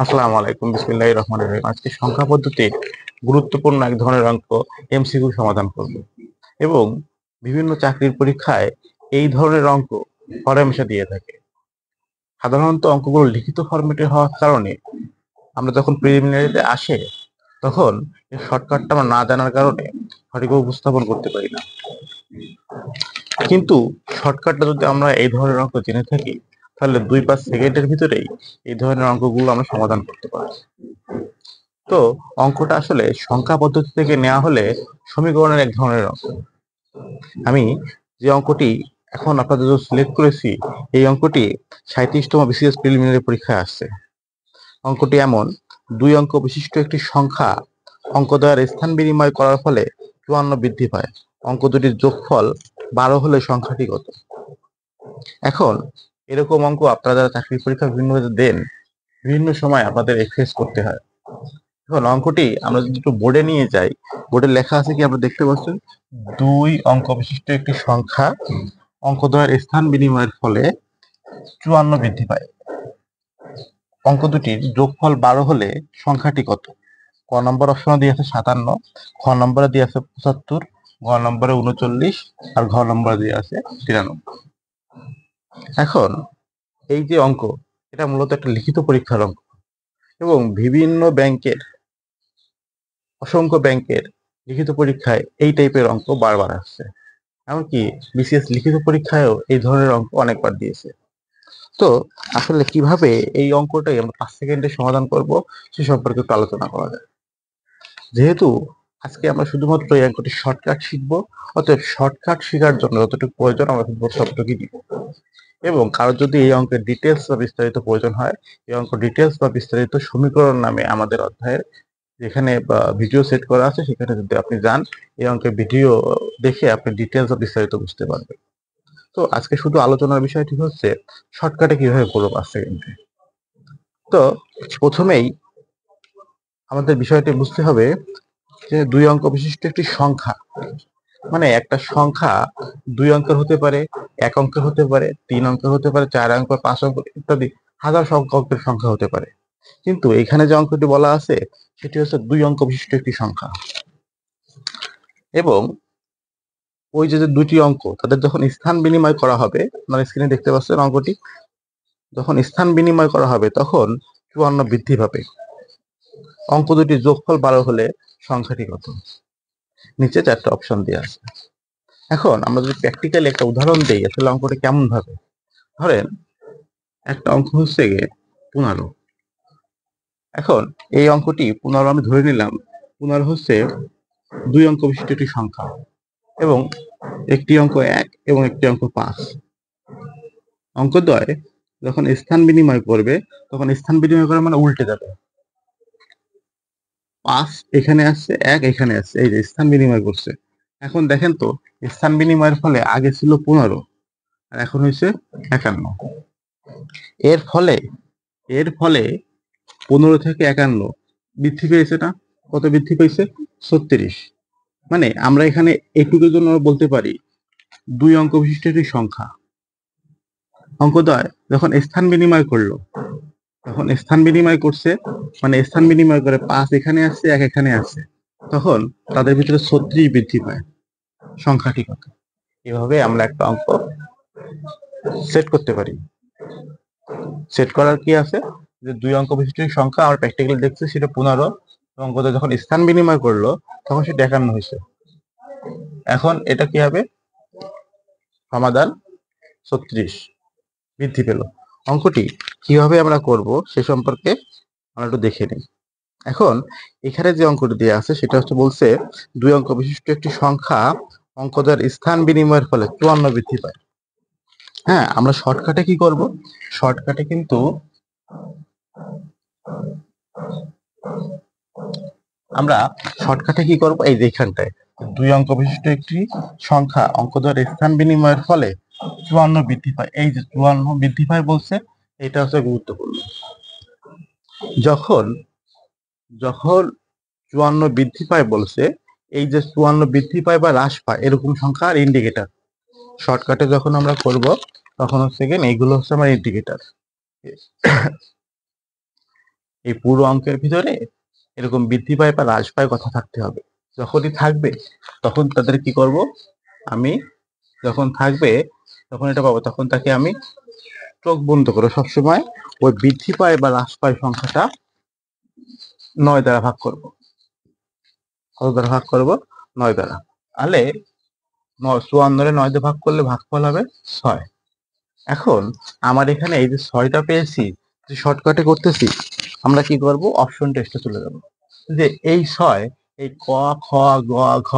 আসসালামু আলাইকুম, বিসমিল্লাহির রহমানির রহিম। আজকে সংখ্যা পদ্ধতির গুরুত্বপূর্ণ এক ধরনের অঙ্ক এমসিকিউ সমাধান করব এবং বিভিন্ন চাকরির পরীক্ষায় এই ধরনের অঙ্ক হরহামেশা দিয়ে থাকে। সাধারণত অঙ্কগুলো লিখিত ফরম্যাটে হওয়ার কারণে আমরা যখন প্রিলিমিনারিতে আসে তখন এর শর্টকাটটা আমরা না জানার কারণে সঠিকভাবে উপস্থাপন করতে পারি না। কিন্তু শর্টকাটটা যদি আমরা এই ধরনের অঙ্ক জেনে থাকি তাহলে 2-5 সেকেন্ডের ভিতরেই এই ধরনের অঙ্কগুলো আমরা সমাধান করতে পারি। তো অঙ্কটা আসলে সংখ্যা পদ্ধতি থেকে নেওয়া হলে সমীকরণের এক ধরনের অঙ্ক। আমি যে অঙ্কটি এখন আপনাদের জন্য সিলেক্ট করেছি এই অঙ্কটি 37তম বিসিএস প্রিলিমিনারি পরীক্ষায় আসছে। অঙ্কটি এমন, 2 অঙ্ক বিশিষ্ট একটি সংখ্যা অঙ্ক দ্বয়ের স্থান বিনিময় করার ফলে 54 বৃদ্ধি পায়। অঙ্ক দুটির যোগফল 12 হলে সংখ্যাটি কত? এখন এরকম অঙ্ক আপনারা যারা চাকরির পরীক্ষা বিভিন্ন দেন বিভিন্ন সময় আপনাদের ফেস করতে হয়। এখন অঙ্কটি আমরা যদি একটু বোর্ডে নিয়ে যাই, বোর্ডে লেখা আছে কি আপনারা দেখতে পাচ্ছেন, 2 অঙ্ক বিশিষ্ট একটি সংখ্যা অঙ্কদ্বয়ের স্থান বিনিময়ের ফলে 54 বৃদ্ধি পায়। অঙ্ক দুটির যোগফল 12 হলে সংখ্যাটি কত? ক নম্বর অপশনে দিয়ে আছে 57, খ নম্বরে দিয়ে আছে 75, গ নম্বরে 39 আর ঘ নম্বরে দিয়ে আছে 93। এখন এই যে অঙ্ক, এটা মূলত একটা লিখিত পরীক্ষার অঙ্ক এবং বিভিন্ন ব্যাংকের অসংখ্য ব্যাংকের লিখিত পরীক্ষায় এই টাইপের অঙ্ক বারবার আসছে। এমনকি বিসিএস লিখিত পরীক্ষায়ও এই ধরনের অঙ্ক অনেকবার দিয়েছে। তো আসলে কিভাবে এই অঙ্কটাই আমরা 5 সেকেন্ডে সমাধান করব সে সম্পর্কে একটু আলোচনা করা যায়। যেহেতু আজকে আমরা শুধুমাত্র এই অঙ্কটি শর্টকাট শিখবো, অতএব শর্টকাট শেখার জন্য যতটুকু প্রয়োজন আমরা শুধু ততটুকুই দিব। এবং কারো যদি এই অঙ্কের ডিটেলস বা বিস্তারিত প্রয়োজন হয়, এই অঙ্ক ডিটেলস বা বিস্তারিত সমীকরণ নামে আমাদের অধ্যায়ের যেখানে ভিডিও সেট করা আছে সেখানে যদি আপনি যান, এই অঙ্কের ভিডিও দেখে আপনি ডিটেলস বা বিস্তারিত বুঝতে পারবেন। তো আজকে শুধু আলোচনার বিষয়টি হচ্ছে শর্টকাটে কিভাবে করবো 5 সেকেন্ডে। তো প্রথমেই আমাদের বিষয়টি বুঝতে হবে যে 2 অঙ্ক বিশিষ্ট একটি সংখ্যা, মানে একটা সংখ্যা 2 অঙ্কের হতে পারে, 1 অঙ্কের হতে পারে, 3 অঙ্কের হতে পারে, 4 অঙ্ক, 5 অঙ্ক ইত্যাদি হাজার অঙ্কের সংখ্যা হতে পারে। কিন্তু এখানে যে অঙ্কটি বলা আছে সেটি হচ্ছে 2 অঙ্ক বিশিষ্ট একটি সংখ্যা এবং ওই যে দুটি অঙ্ক তাদের যখন স্থান বিনিময় করা হবে, আপনার স্ক্রিনে দেখতে পাচ্ছেন অঙ্কটি, যখন স্থান বিনিময় করা হবে তখন 54 বৃদ্ধি পাবে। অঙ্ক দুটির যোগফল 12 হলে সংখ্যাটি কত? নিচে 4টা অপশন দেওয়া আছে। এখন আমরা যদি প্র্যাকটিক্যালি একটা উদাহরণ দেই আসলে অঙ্কটা কেমন ভাবে, ধরেন একটা অঙ্ক হচ্ছে গিয়ে 15। এখন এই অঙ্কটি 15 আমি ধরে নিলাম 15 হচ্ছে 2 অঙ্ক বিশিষ্ট একটি সংখ্যা এবং একটি অঙ্ক 1 এবং একটি অঙ্ক 5। অঙ্কদ্বয় যখন স্থান বিনিময় করবে তখন স্থান বিনিময় করা মানে উল্টে যাবে। 5 এখানে আসছে, 1 এখানে আসছে, এই যে স্থান বিনিময় করছে। এখন দেখেন তো স্থান বিনিময়ের ফলে আগে ছিল 15 আর এখন হয়েছে 51। এর ফলে এর ফলে 15 থেকে 51 বৃদ্ধি পেয়েছে না? কত বৃদ্ধি পেয়েছে? 36। মানে আমরা এখানে এটুকুর জন্য বলতে পারি 2 অঙ্ক বিশিষ্ট একটি সংখ্যা অঙ্কদ্বয় যখন স্থান বিনিময় করলো, তখন স্থান বিনিময় করছে মানে স্থান বিনিময় করে 5 এখানে আসছে, 1 এখানে আসছে, তখন তাদের ভিতরে 36 বৃদ্ধি পায়। সংখ্যাটি কত? এভাবে আমরা একটা অঙ্ক সেট করতে পারি। সেট করার কি আছে, যে 2 অঙ্ক বিশিষ্ট সংখ্যা আমরা প্র্যাকটিক্যালি দেখছি সেটা 15, অঙ্কটা যখন স্থান বিনিময় করলো তখন সেটা 51 হয়েছে। এখন এটা কি হবে? সমাধান 36 বৃদ্ধি পেল। অঙ্কটি কিভাবে আমরা করব সে সম্পর্কে আমরা একটু দেখে নিই। এখন এখানে যে অঙ্কটি দেওয়া আছে সেটা হচ্ছে বলছে 2 অঙ্ক বিশিষ্ট একটি সংখ্যা অঙ্কদের স্থান বিনিময়ের ফলে 54 বৃদ্ধি পায়। হ্যাঁ, আমরা শর্টকাটে কি করব? শর্টকাটে কিন্তু আমরা শর্টকাটে কি করব, এই যে এখানটায় 2 অঙ্ক বিশিষ্ট একটি সংখ্যা অঙ্কদের স্থান বিনিময়ের ফলে 54 বৃদ্ধি পায়, এই যে 54 বৃদ্ধি পায় বলছে, এটা হচ্ছে গুরুত্বপূর্ণ। যখন যখন 54 বৃদ্ধি পায় বলছে, এই যে 54 বৃদ্ধি পায় বা হ্রাস পায় এরকম সংখ্যার ইন্ডিকেটর। শর্টকাটে যখন আমরা করব তখন হচ্ছে গিয়ে এইগুলো হচ্ছে আমার ইন্ডিকেটর। এই পুরো অঙ্কের ভিতরে এরকম বৃদ্ধি পায় বা হ্রাস পায় কথা থাকতে হবে। যখনই থাকবে তখন তাদের কি করব, আমি যখন থাকবে তখন এটা পাবো, তখন তাকে আমি চোখ বন্ধ করে সবসময় ওই বৃদ্ধি পায় বা হ্রাস পায় সংখ্যাটা 9 দ্বারা ভাগ করব। কত দ্বারা ভাগ করব? 9 দ্বারা। তাহলে 54 9 দিয়ে ভাগ করলে ভাগফল হবে 6। এখন আমার এখানে এই যে 6টা পেয়েছি, যে শর্টকাটে করতেছি, আমরা কি করব, অপশন টেস্টে চলে যাব। যে এই 6, এই ক, খ, গ, ঘ,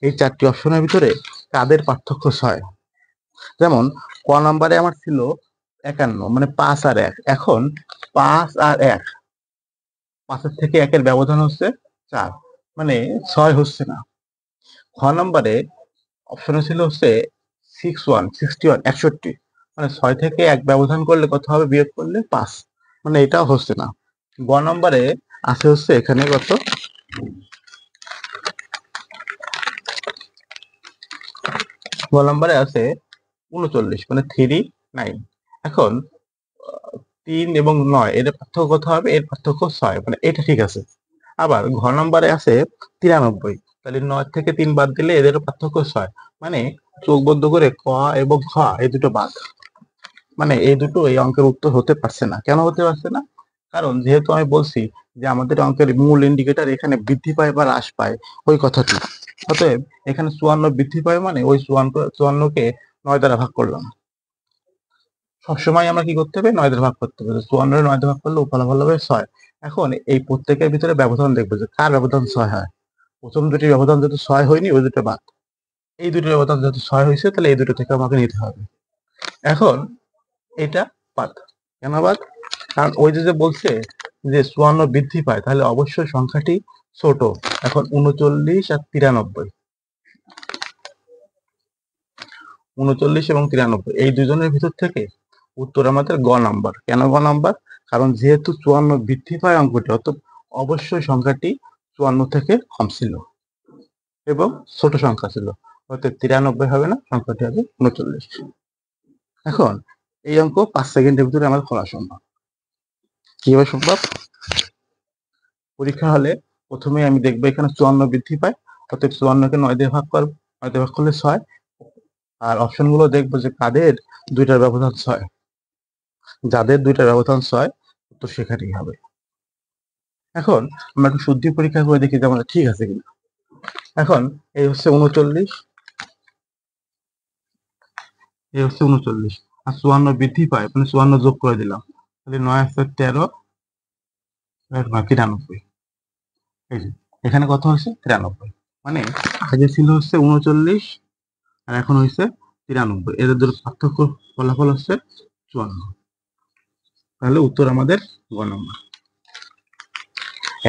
এই 4টি অপশনের ভিতরে কাদের পার্থক্য 6? যেমন ক নম্বরে আমার ছিল 51, মানে 5 আর 1। এখন 5 আর 1, 5 থেকে 1-এর ব্যবধান হচ্ছে 4, মানে 6 হচ্ছে না। খ নম্বরে অপশনে ছিল হচ্ছে 61, 61, মানে 6 থেকে 1 ব্যবধান করলে কত হবে, বিয়োগ করলে 5, মানে এটাও হচ্ছে না। গ নম্বরে আছে হচ্ছে এখানে কত, গ নম্বরে আছে 39, মানে 39। এখন 3 এবং 9 এর পার্থক্য কত হবে, এর পার্থক্য 6, মানে এটা ঠিক আছে। আবার ঘ নম্বরে আছে 93, তাহলে 9 থেকে 3 বাদ দিলে এদের পার্থক্য 6, মানে চোখ বন্ধ করে ক এবং খ এই দুটো বাদ, মানে এই দুটো এই অঙ্কের উত্তর হতে পারছে না। কেন হতে পারছে না? কারণ যেহেতু আমি বলছি যে আমাদের অঙ্কের মূল ইন্ডিকেটর এখানে বৃদ্ধি পায় বা হ্রাস পায় ওই কথাটি, অতএব এখানে 54 বৃদ্ধি পায়, মানে ওই 54কে 9 দ্বারা ভাগ করলাম। সবসময় আমরা কি করতে হবে, 9 দ্বারা ভাগ করতে হবে। 54 9 দ্বারা ভাগ করলে ফলাফল হবে 6। এখন এই প্রত্যেকের ভিতরে ব্যবধান দেখবো যে কার ব্যবধান 6 হয়। প্রথম দুটির ব্যবধান যেহেতু 6 হয়নি, ওই দুটো বাদ। এই দুটির ব্যবধান যেহেতু 6 হয়েছে, তাহলে এই দুটো থেকে আমাকে নিতে হবে। এখন এটা বাদ। কেন বাদ? কারণ ওই যে বলছে যে 54 বৃদ্ধি পায়, তাহলে অবশ্যই সংখ্যাটি ছোট। এখন 39 আর 93, 39 এবং 93 এই দুজনের ভিতর থেকে উত্তর আমাদের গ নাম্বার। কেন গ নাম্বার? কারণ যেহেতু 54 বৃদ্ধি পায় অঙ্কটি, অত অবশ্যই সংখ্যাটি 54 থেকে কম ছিল এবং ছোট সংখ্যা ছিল, অর্থাৎ 93 হবে না, সংখ্যাটি হবে 39। এখন এই অঙ্ক 5 সেকেন্ডের ভিতরে আমার করা সম্ভব। কিভাবে সম্ভব? পরীক্ষা হলে প্রথমে আমি দেখবো এখানে 54 বৃদ্ধি পায়, অর্থাৎ 54কে 9 দিয়ে ভাগ করবো, 9 দিয়ে ভাগ করলে 6। আর অপশন গুলো দেখবো যে কাদের দুইটার ব্যবধান 6, যাদের দুইটার ব্যবধান 6 তো সেখানেই হবে। এখন আমরা একটু শুদ্ধি পরীক্ষা করে দেখি যে আমাদের ঠিক আছে কিনা। এখন এই হচ্ছে 39, এই হচ্ছে 39, আর 54 বৃদ্ধি পায়, মানে 54 যোগ করে দিলাম, তাহলে 9 আছে 13, 93। এই যে এখানে কত হচ্ছে 93, মানে আগে ছিল হচ্ছে 39 আর এখন হচ্ছে 93, এদের দুটো পার্থক্য ফলাফল হচ্ছে 54। তাহলে উত্তর আমাদের গ নম্বর।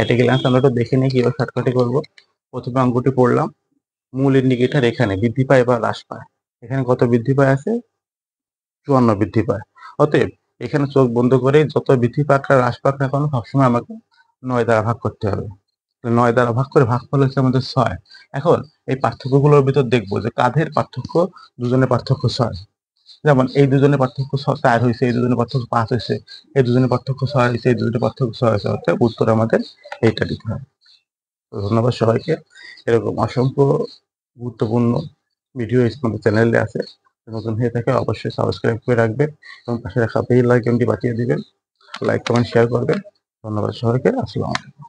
এটা ক্লাস আমরা একটু দেখে নিই কিভাবে শর্টকাটে করবো। প্রথমে অঙ্কটি পড়লাম, মূল ইন্ডিকেটর এখানে বৃদ্ধি পায় বা হ্রাস পায়, এখানে কত বৃদ্ধি পায় আছে, 54 বৃদ্ধি পায়। অতএব এখানে চোখ বন্ধ করে যত বৃদ্ধি পাক আর হ্রাস পাক না কেন সবসময় আমাকে 9 দ্বারা ভাগ করতে হবে। 9 দ্বারা ভাগ করে ভাগফল হচ্ছে আমাদের 6। এখন এই পার্থক্যগুলোর ভিতর দেখবো যে কাদের পার্থক্য, দুজনের পার্থক্য 6। যেমন এই দুজনের পার্থক্য 4 হয়েছে, এই দুজনের পার্থক্য 5 হয়েছে, এই দুজনের পার্থক্য 6 হয়েছে, এই দুজনের পার্থক্য 6 হয়েছে, অর্থাৎ উত্তর আমাদের এইটা দিতে হবে। ধন্যবাদ সবাইকে। এরকম অসংখ্য গুরুত্বপূর্ণ ভিডিও আমাদের চ্যানেলে আছে। নতুন হয়ে থাকে অবশ্যই সাবস্ক্রাইব করে রাখবেন এবং পাশে রাখা বেল আইকনটি বাজিয়ে দিবেন, লাইক কমেন্ট শেয়ার করবেন। ধন্যবাদ সবাইকে। আসসালামু আলাইকুম।